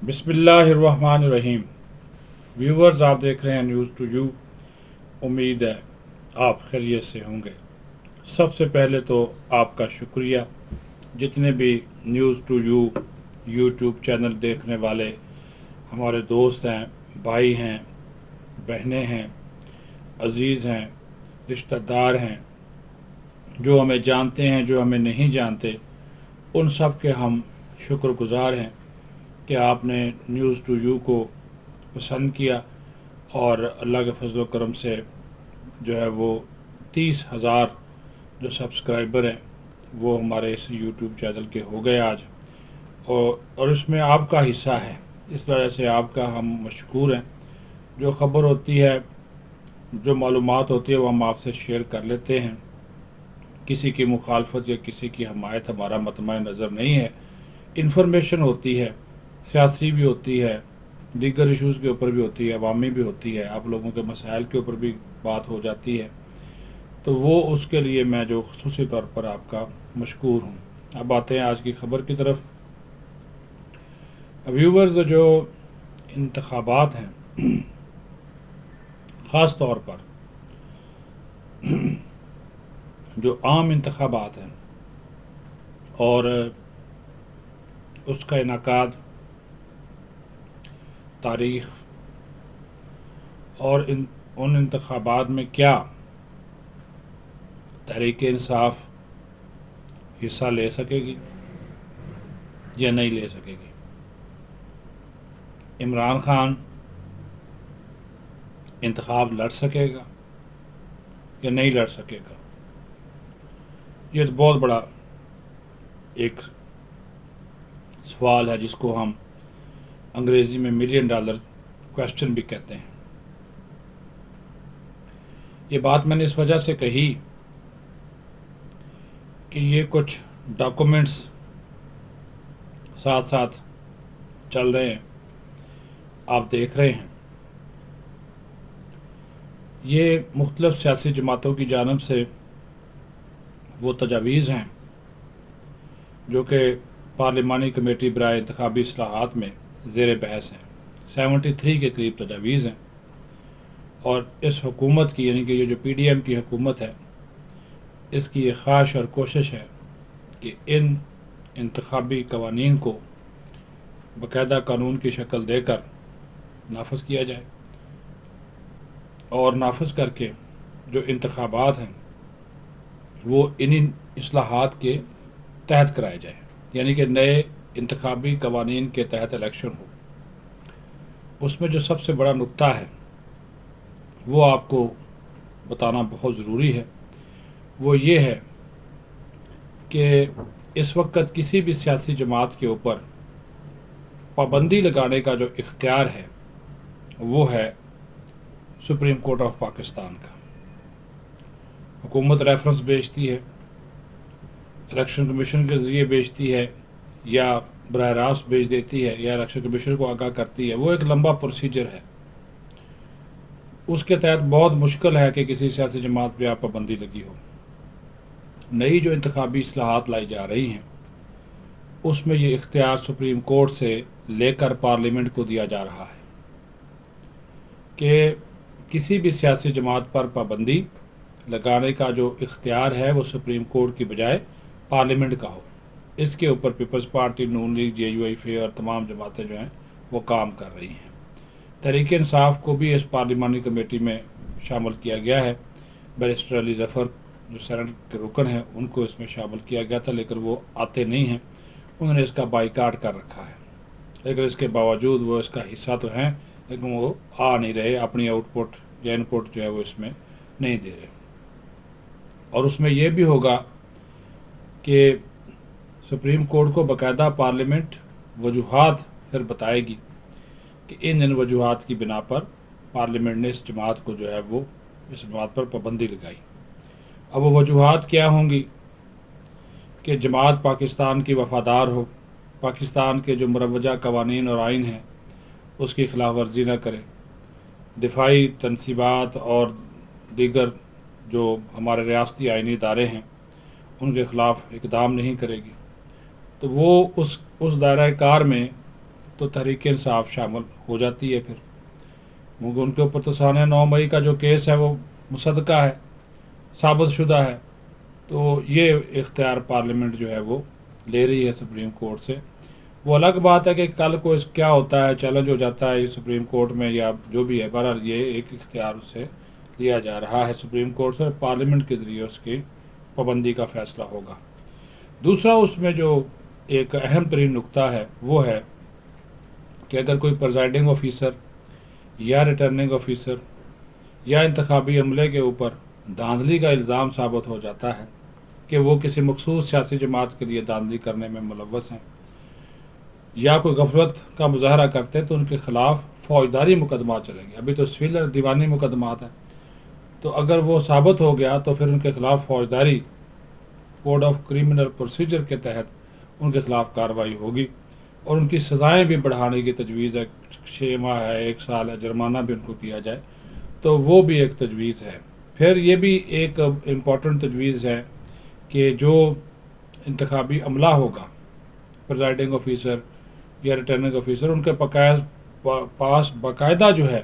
बिस्मिल्लाहिर्रहमानिर्रहीम। व्यूवर्स, आप देख रहे हैं न्यूज़ टू यू। उम्मीद है आप खैरियत से होंगे। सबसे पहले तो आपका शुक्रिया, जितने भी news to you YouTube channel देखने वाले हमारे दोस्त हैं, भाई हैं, बहनें हैं, अज़ीज़ हैं, रिश्तेदार हैं, जो हमें जानते हैं, जो हमें नहीं जानते, उन सब के हम शुक्रगुज़ार हैं कि आपने न्यूज़ टू यू को पसंद किया और अल्लाह के फजल व करम से जो है वो 30,000 जो सब्सक्राइबर हैं वो हमारे इस यूट्यूब चैनल के हो गए आज। और इसमें आपका हिस्सा है, इस वजह से आपका हम मशकूर हैं। जो ख़बर होती है, जो मालूमात होती है, वो हम आपसे शेयर कर लेते हैं। किसी की मुखालफत या किसी की हमायत हमारा मतमा नज़र नहीं है। इन्फॉर्मेशन होती है, सियासी भी होती है, दीगर इश्यूज़ के ऊपर भी होती है, अवामी भी होती है, आप लोगों के मसाइल के ऊपर भी बात हो जाती है। तो वो उसके लिए मैं जो ख़ुसूसी तौर पर आपका मशकूर हूँ। अब आते हैं आज की ख़बर की तरफ। व्यूवर्स, जो इंतखाबात हैं, ख़ास तौर पर जो आम इंतखाबात हैं और उसका इनकाद, तारीख़ और उन इंतखाबात में क्या तहरीक-ए-इंसाफ हिस्सा ले सकेगी या नहीं ले सकेगी। इमरान खान इंतखाब लड़ सकेगा या नहीं लड़ सकेगा। ये तो बहुत बड़ा एक सवाल है, जिसको हम अंग्रेज़ी में $1,000,000 क्वेश्चन भी कहते हैं। ये बात मैंने इस वजह से कही कि ये कुछ डॉक्यूमेंट्स साथ साथ चल रहे हैं, आप देख रहे हैं। ये मुख्तलिफ़ सियासी जमातों की जानिब से वो तजावीज़ हैं जो कि पार्लिमानी कमेटी बराए इंतखाबी इस्लाहात में ज़ेर बहस हैं। 73 के करीब तजावीज़ हैं और इस हुकूमत की, यानी कि ये जो PDM की हुकूमत है, इसकी ये ख्वाहिश और कोशिश है कि इन इंतखाबी कवानीन को बाकायदा कानून की शक्ल देकर नाफिज किया जाए और नाफिज करके जो इंतखाबात हैं वो इन्हीं इस्लाहात के तहत कराए जाए, यानी कि नए इंतखाबी कवानीन के तहत इलेक्शन हो। उसमें जो सबसे बड़ा नुक्ता है वो आपको बताना बहुत ज़रूरी है। वो ये है कि इस वक्त किसी भी सियासी जमात के ऊपर पाबंदी लगाने का जो इख्तियार है वो है सुप्रीम कोर्ट ऑफ पाकिस्तान का। हुकूमत रेफरेंस भेजती है, इलेक्शन कमीशन के ज़रिए भेजती है या बराह रास्त भेज देती है या इलेक्शन कमीशन को आगाह करती है। वो एक लंबा प्रोसीजर है। उसके तहत बहुत मुश्किल है कि किसी सियासी जमात पे आप पाबंदी लगी हो। नई जो इंतखाबी इस्लाहात लाई जा रही हैं उसमें ये इख्तियार सुप्रीम कोर्ट से लेकर पार्लियामेंट को दिया जा रहा है कि किसी भी सियासी जमात पर पाबंदी लगाने का जो इख्तियार है वो सुप्रीम कोर्ट की बजाय पार्लियामेंट का हो। इसके ऊपर पीपल्स पार्टी, नून लीग, JUIF और तमाम जमातें जो हैं वो काम कर रही हैं। तहरीक-ए-इंसाफ को भी इस पार्लिमानी कमेटी में शामिल किया गया है। बैरिस्टर अली ज़फ़र जो सेनेट के रुकन हैं उनको इसमें शामिल किया गया था, लेकिन वो आते नहीं हैं। उन्होंने इसका बाइकाट कर रखा है, लेकिन इसके बावजूद वो इसका हिस्सा तो हैं, लेकिन वो आ नहीं रहे, अपनी आउटपुट या इनपुट जो है वो इसमें नहीं दे रहे। और उसमें यह भी होगा कि सुप्रीम कोर्ट को बाकायदा पार्लियामेंट वजूहात फिर बताएगी कि इन वजूहात की बिना पर पार्लियामेंट ने इस जमात को जो है वो इस जमात पर पाबंदी लगाई। अब वो वजूहात क्या होंगी कि जमात पाकिस्तान की वफ़ादार हो, पाकिस्तान के जो मुरवजा कवानीन और आइन हैं उसकी खिलाफ वर्जी न करे, दिफाई तनसीबात और दीगर जो हमारे रियासती आइनी इदारे हैं उनके ख़िलाफ़ इक़दाम नहीं करेगी। तो वो उस दायरा कार में تو تحریک انصاف شامل ہو جاتی ہے. پھر کیونکہ ان کے اوپر تو سانیہ 9 مئی کا جو کیس ہے وہ مصدقہ ہے، ثابت شدہ ہے. تو یہ اختیار پارلیمنٹ جو ہے وہ لے رہی ہے سپریم کورٹ سے. وہ الگ بات ہے کہ کل کو کیا ہوتا ہے، چیلنج ہو جاتا ہے سپریم کورٹ میں یا جو بھی ہے. بہرحال یہ ایک اختیار اس سے لیا جا رہا ہے سپریم کورٹ سے، پارلیمنٹ کے ذریعے اس کی پابندی کا فیصلہ ہوگا. دوسرا اس میں جو ایک اہم ترین نقطہ ہے وہ ہے کہ اگر کوئی پریزائڈنگ آفیسر یا ریٹرننگ آفیسر یا انتخابی عملے کے اوپر دھاندلی کا الزام ثابت ہو جاتا ہے کہ وہ کسی مخصوص سیاسی جماعت کے لیے دھاندلی کرنے میں ملوث ہیں یا کوئی غفلت کا مظاہرہ کرتے ہیں تو ان کے خلاف فوجداری مقدمات چلیں گے. ابھی تو سول اور دیوانی مقدمات ہیں، تو اگر وہ ثابت ہو گیا تو پھر ان کے خلاف فوجداری کوڈ آف کرمنل پروسیجر کے تحت ان کے خلاف کارروائی ہوگی، اور ان کی سزائیں بھی بڑھانے کی تجویز ہے. 6 ماہ ہے، 1 سال ہے، جرمانہ بھی ان کو کیا جائے، تو وہ بھی ایک تجویز ہے. پھر یہ بھی ایک امپورٹنٹ تجویز ہے کہ جو انتخابی عملہ ہوگا، پریزائڈنگ آفیسر یا ریٹرننگ آفیسر، ان کے پاس باقاعدہ جو ہے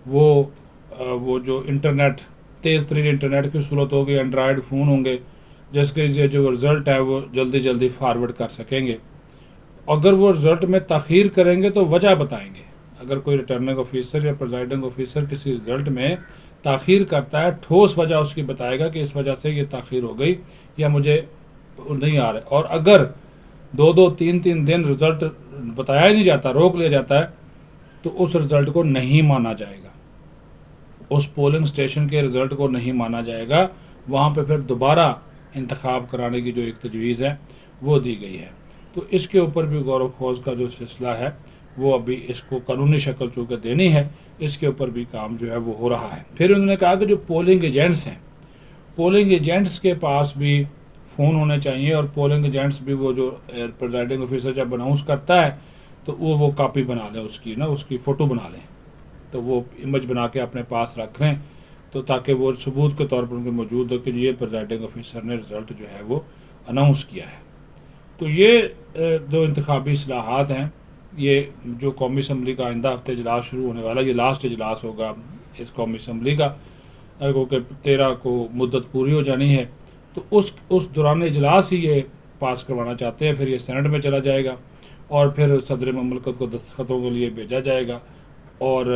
وہ جو انٹرنیٹ، تیز ترین انٹرنیٹ کی صورت ہوگی، اینڈرائڈ فون ہوں گے جس کے جو رزلٹ ہے وہ جلدی فارورڈ کر سکیں گے. اگر وہ رزلٹ میں تاخیر کریں گے تو وجہ بتائیں گے. اگر کوئی ریٹرننگ آفیسر یا پریزائڈنگ آفیسر کسی رزلٹ میں تاخیر کرتا ہے، ٹھوس وجہ اس کی بتائے گا کہ اس وجہ سے یہ تاخیر ہو گئی یا مجھے نہیں آ رہا. اور اگر 2-3 دن رزلٹ بتایا ہی نہیں جاتا، روک لیا جاتا ہے، تو اس رزلٹ کو نہیں مانا جائے گا، اس پولنگ اسٹیشن کے رزلٹ کو نہیں مانا جائے گا. وہاں پہ پھر دوبارہ انتخاب کرانے کی جو ایک تجویز ہے وہ دی گئی ہے. تو اس کے اوپر بھی غور و خوض کا جو سلسلہ ہے وہ ابھی اس کو قانونی شکل چونکہ دینی ہے، اس کے اوپر بھی کام جو ہے وہ ہو رہا ہے. پھر انہوں نے کہا کہ جو پولنگ ایجنٹس ہیں، پولنگ ایجنٹس کے پاس بھی فون ہونے چاہیے، اور پولنگ ایجنٹس بھی وہ جو پریزائڈنگ آفیسر جب اناؤنس کرتا ہے تو وہ کاپی بنا لیں، اس کی فوٹو بنا لیں، تو وہ امیج بنا کے اپنے پاس رکھ لیں، تو تاکہ وہ ثبوت کے طور پر ان کے موجود ہو کہ یہ پریزائڈنگ آفیسر نے رزلٹ جو ہے وہ اناؤنس کیا ہے. تو یہ جو انتخابی اصلاحات ہیں، یہ جو قومی اسمبلی کا آئندہ ہفتے اجلاس شروع ہونے والا ہے، یہ لاسٹ اجلاس ہوگا اس قومی اسمبلی کا، کیونکہ 13 کو مدت پوری ہو جانی ہے. تو اس دوران اجلاس ہی یہ پاس کروانا چاہتے ہیں. پھر یہ سینٹ میں چلا جائے گا اور پھر صدر مملکت کو دستخطوں کے لیے بھیجا جائے گا، اور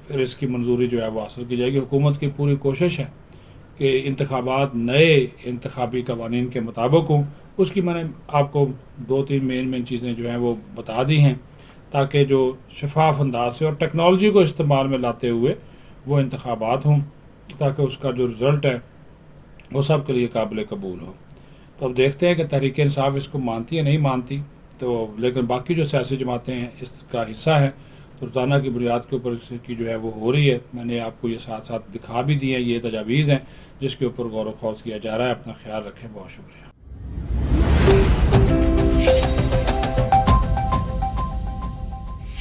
پھر اس کی منظوری جو ہے وہ حاصل کی جائے گی. حکومت کی پوری کوشش ہے کہ انتخابات نئے انتخابی قوانین کے مطابق ہوں. اس کی میں نے آپ کو 2-3 مین چیزیں جو ہیں وہ بتا دی ہیں، تاکہ جو شفاف انداز سے اور ٹیکنالوجی کو استعمال میں لاتے ہوئے وہ انتخابات ہوں، تاکہ اس کا جو رزلٹ ہے وہ سب کے لیے قابل قبول ہو. تو اب دیکھتے ہیں کہ تحریک انصاف اس کو مانتی ہے نہیں مانتی. تو لیکن باقی جو سیاسی جماعتیں ہیں اس کا حصہ ہیں، تو روزانہ کی بنیاد کے اوپر اس کی جو ہے وہ ہو رہی ہے. میں نے آپ کو یہ ساتھ دکھا بھی دی ہیں، یہ تجاویز ہیں جس کے اوپر غور و خوض کیا جا رہا ہے. اپنا خیال رکھیں، بہت شکریہ.